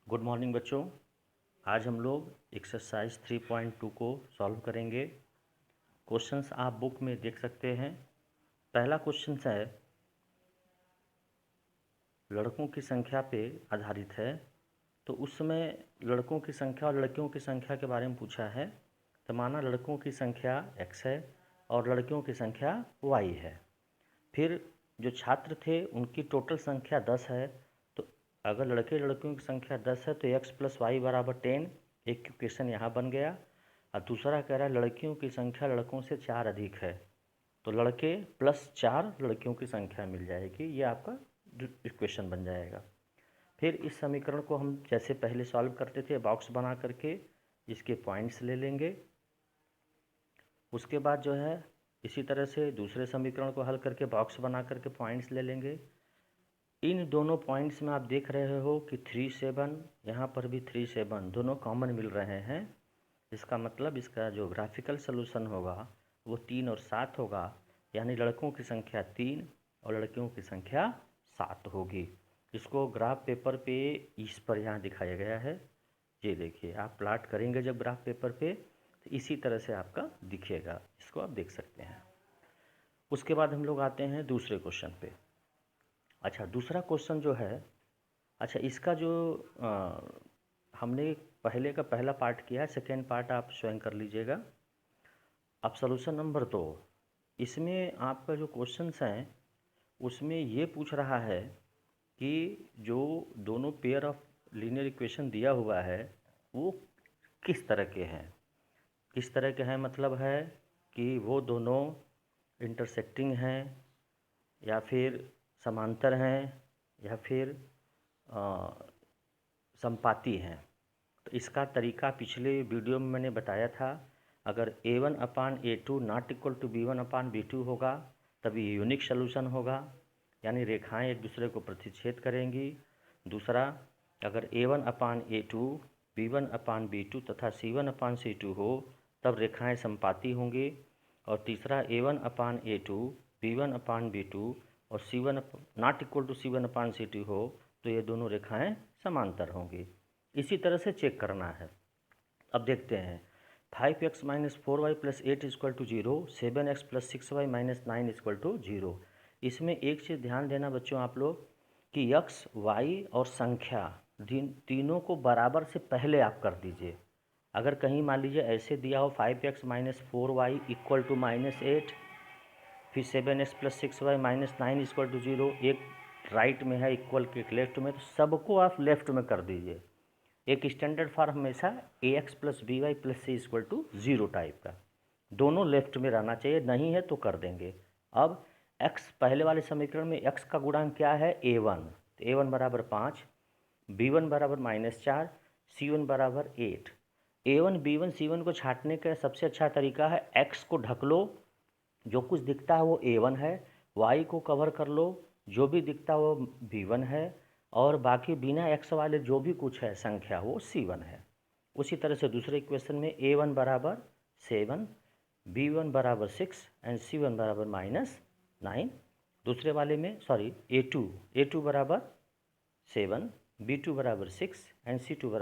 Good morning बच्चों। आज हम लोग एक्सरसाइज 3.2 को सॉल्व करेंगे। क्वेश्चंस आप बुक में देख सकते हैं। पहला क्वेश्चन है, लड़कों की संख्या पे आधारित है। तो उस समय लड़कों की संख्या और लड़कियों की संख्या के बारे में पूछा है। तो माना लड़कों की संख्या x है और लड़कियों की संख्या y है। फिर जो छात्र थे उनकी टोटल संख्या 10 है। तो अगर लड़के लड़कियों की संख्या 10 है तो x + y = 10। एक इक्वेशन यहाँ बन गया। और दूसरा कह रहा है लड़कियों की संख्या लड़कों से 4 अधिक है, तो लड़के +4 लड़कियों की संख्या मिल जाएगी। ये आपका इक्वेशन बन जाएगा। फिर इस समीकरण को हम जैसे पहले सॉल्व करते थे, बॉक्स बना करके इसके पॉइंट्स ले लेंगे। उसके बाद जो है इसी तरह से दूसरे समीकरण को हल करके बॉक्स बना करके पॉइंट्स ले लेंगे। इन दोनों पॉइंट्स में आप देख रहे हो कि 3 7, यहाँ पर भी 3 7 दोनों कॉमन मिल रहे हैं। इसका मतलब इसका जो ग्राफिकल सलूशन होगा वो 3 और 7 होगा, यानी लड़कों की संख्या 3 और लड़कियों की संख्या 7 होगी। इसको ग्राफ पेपर पे इस पर यहाँ दिखाया गया है। ये देखिए, आप प्लाट करेंगे जब ग्राफ पेपर पे तो इसी तरह से आपका दिखेगा। इसको आप देख सकते हैं। उसके बाद हम लोग आते हैं दूसरे क्वेश्चन पे। अच्छा, दूसरा क्वेश्चन जो है, अच्छा इसका जो हमने पहले का पहला पार्ट किया है, सेकेंड पार्ट आप स्वयं कर लीजिएगा। अब सॉल्यूशन नंबर 2, इसमें आपका जो क्वेश्चंस हैं उसमें ये पूछ रहा है कि जो दोनों पेयर ऑफ लीनियर इक्वेशन दिया हुआ है वो किस तरह के हैं। किस तरह के हैं मतलब है कि वो दोनों इंटरसेक्टिंग हैं या फिर समांतर हैं या फिर संपाती हैं। तो इसका तरीका पिछले वीडियो में मैंने बताया था। अगर A1/A2 not equal to B1/B2 होगा तभी यूनिक सलूशन होगा, यानी रेखाएं एक दूसरे को प्रतिच्छेद करेंगी। दूसरा, अगर A1/A2 B1/B2 तथा C1/C2 हो तब रेखाएं संपाती होंगी। और तीसरा, A1/A2 B1/B2 और C1 not equal to C1/C2 हो तो ये दोनों रेखाएं समांतर होंगी। इसी तरह से चेक करना है। अब देखते हैं, 5x - 4y + 8 = 0, 7x + 6y - 9 = 0। इसमें एक चीज़ ध्यान देना बच्चों आप लोग कि x, y और संख्या तीनों को बराबर से पहले आप कर दीजिए। अगर कहीं मान लीजिए ऐसे दिया हो 5x - 4y = -8, फिर 7x + 6y - 9 = 0, एक राइट में है इक्वल के एक लेफ्ट में, तो सबको आप लेफ्ट में कर दीजिए। एक स्टैंडर्ड फॉर्म हमेशा ax + by + c = 0 टाइप का, दोनों लेफ्ट में रहना चाहिए। नहीं है तो कर देंगे। अब x, पहले वाले समीकरण में x का गुणांक क्या है, a1, तो a1 = 5, b1 = -4, c1 = 8। a1 b1 c1 को छांटने का सबसे अच्छा तरीका है x को ढक लो, जो कुछ दिखता है वो a1 है। y को कवर कर लो, जो भी दिखता है वो b1 है। और बाकी बिना x वाले जो भी कुछ है संख्या वो c1 है। उसी तरह से दूसरे इक्वेशन में a1 = 7, b1 = 6 एंड c1 = -9। दूसरे वाले में a2 = 7, b2 = 6 एंड c2 =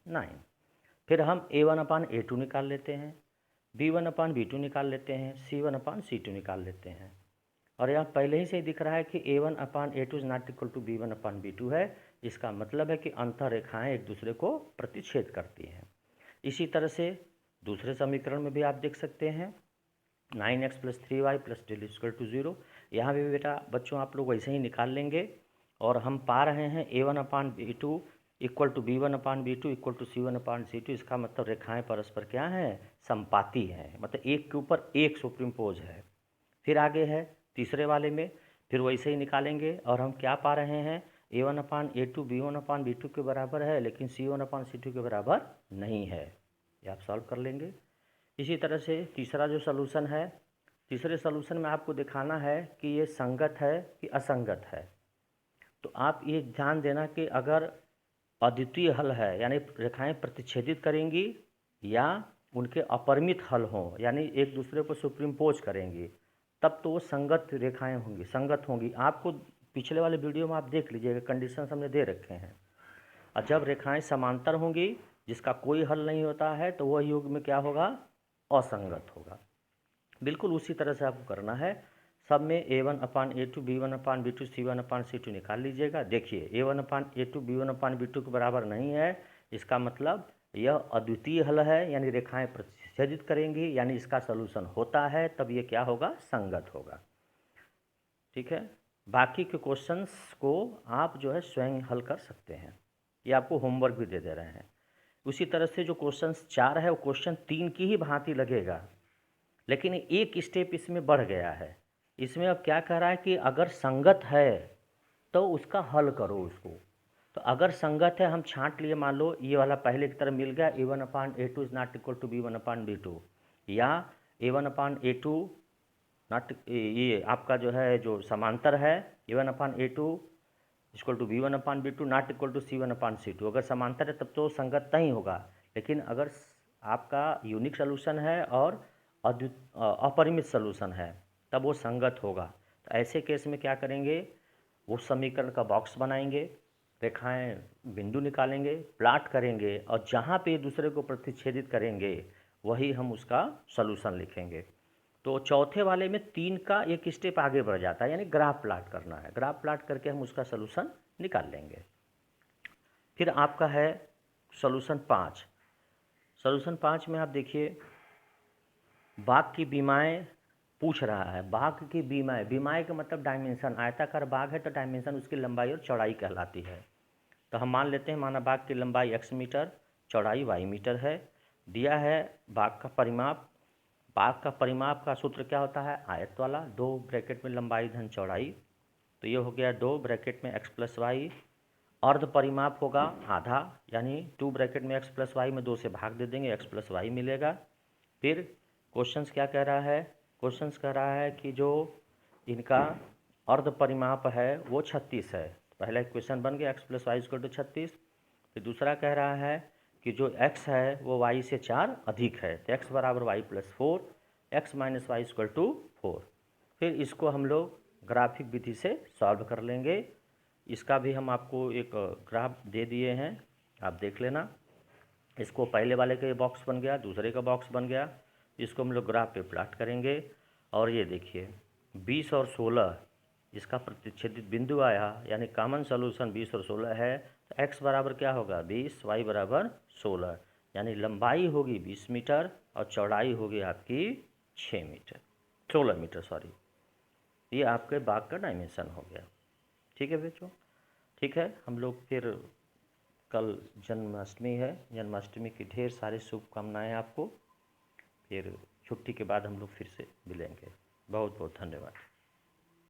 -9। फिर हम a1/a2 निकाल लेते हैं, b1/b2 निकाल लेते हैं, c1/c2 निकाल लेते हैं। और यहाँ पहले ही से दिख रहा है कि A1/A2 is not equal to B1/B2 है। इसका मतलब है कि अंतर रेखाएं एक दूसरे को प्रतिच्छेद करती हैं। इसी तरह से दूसरे समीकरण में भी आप देख सकते हैं 9x + 3y + d = 0। यहाँ भी बेटा बच्चों आप लोग वैसे ही निकाल लेंगे। और हम पा रहे हैं A1/B2 = B1/B2 = C1/C2। इसका मतलब रेखाएं परस्पर क्या हैं, संपाती हैं, मतलब एक के ऊपर एक सुपरिम्पोज है। फिर आगे है तीसरे वाले में, फिर वैसे ही निकालेंगे और हम क्या पा रहे हैं, A1/A2 B1/B2 के बराबर है, लेकिन C1/C2 के बराबर नहीं है। ये आप सॉल्व कर लेंगे। इसी तरह से तीसरा जो सलूशन है, तीसरे सलूशन में आपको दिखाना है कि ये संगत है कि असंगत है। तो आप ये ध्यान देना कि अगर अद्वितीय हल है यानी रेखाएं प्रतिच्छेदित करेंगी, या उनके अपरिमित हल हों यानी एक दूसरे को सुपरिम्पोज करेंगी, तब तो वो संगत रेखाएं होंगी, संगत होंगी। आपको पिछले वाले वीडियो में आप देख लीजिएगा, कंडीशंस हमने दे रखे हैं। और जब रेखाएं समांतर होंगी जिसका कोई हल नहीं होता है तो वह योग में क्या होगा, असंगत होगा। बिल्कुल उसी तरह से आपको करना है। सब में A1/A2 B1/B2 C1/C2 निकाल लीजिएगा। देखिए A1/A2 B1/B2 के बराबर नहीं है, इसका मतलब यह अद्वितीय हल है, यानी रेखाएं प्रतिच्छेदित करेंगी, यानी इसका सलूशन होता है, तब ये क्या होगा, संगत होगा। ठीक है, बाकी के क्वेश्चंस को आप जो है स्वयं हल कर सकते हैं, ये आपको होमवर्क भी दे दे रहे हैं। उसी तरह से जो क्वेश्चंस 4 है वो क्वेश्चन 3 की ही भांति लगेगा, लेकिन एक स्टेप इसमें बढ़ गया है। इसमें अब क्या कह रहा है कि अगर संगत है तो उसका हल करो उसको। तो अगर संगत है, हम छांट लिए, मान लो ये वाला पहले की तरह मिल गया, A1/A2 is not equal to B1/B2, या A1/A2 नॉट, ये आपका जो है जो समांतर है A1/A2 equal to B1/B2 not equal to C1/C2। अगर समांतर है तब तो संगत नहीं होगा, लेकिन अगर आपका यूनिक सोल्यूशन है और अपरिमित सोल्यूशन है तब वो संगत होगा। तो ऐसे केस में क्या करेंगे, उस समीकरण का बॉक्स बनाएंगे, रेखाएं बिंदु निकालेंगे, प्लाट करेंगे, और जहाँ पे दूसरे को प्रतिच्छेदित करेंगे वही हम उसका सॉल्यूशन लिखेंगे। तो चौथे वाले में 3 का एक स्टेप आगे बढ़ जाता है, यानी ग्राफ प्लाट करना है। ग्राफ प्लाट करके हम उसका सॉल्यूशन निकाल लेंगे। फिर आपका है सॉल्यूशन 5। सॉल्यूशन 5 में आप देखिए, बाघ की बीमाएँ पूछ रहा है। बाघ की बीमाएँ, बीमाएँ का मतलब डायमेंशन, आयताकार बाघ है तो डायमेंशन उसकी लंबाई और चौड़ाई कहलाती है। तो हम मान लेते हैं, माना बाघ की लंबाई x मीटर, चौड़ाई y मीटर है। दिया है बाघ का परिमाप। बाघ का परिमाप का सूत्र क्या होता है, आयत वाला, 2 ब्रैकेट में लंबाई धन चौड़ाई। तो ये हो गया 2 ब्रैकेट में x प्लस वाई। अर्ध परिमाप होगा आधा, यानी 2 ब्रैकेट में x प्लस वाई में 2 से भाग दे देंगे, x प्लस वाई मिलेगा। फिर क्वेश्चंस क्या कह रहा है, क्वेश्चंस कह रहा है कि जो इनका अर्ध परिमाप है वो 36 है। पहला क्वेश्चन बन गया x plus y equal to 36। फिर दूसरा कह रहा है कि जो x है वो y से 4 अधिक है, तो x बराबर y plus 4, x minus y equal to 4। फिर इसको हम लोग ग्राफिक विधि से सॉल्व कर लेंगे। इसका भी हम आपको एक ग्राफ दे दिए हैं, आप देख लेना। इसको पहले वाले का ये बॉक्स बन गया, दूसरे का बॉक्स बन गया, इसको हम लोग ग्राफ पे प्लाट करेंगे। और ये देखिए 20 और 16 इसका प्रतिच्छेदित बिंदु आया, यानी कॉमन सॉल्यूशन 20 और 16 है। तो x बराबर क्या होगा 20, y बराबर 16, यानी लंबाई होगी 20 मीटर और चौड़ाई होगी आपकी 6 मीटर, 16 मीटर सॉरी। ये आपके बाघ का डायमेंशन हो गया। ठीक है बच्चों, ठीक है। हम लोग फिर कल जन्माष्टमी है, जन्माष्टमी की ढेर सारी शुभकामनाएं आपको। फिर छुट्टी के बाद हम लोग फिर से मिलेंगे। बहुत बहुत धन्यवाद।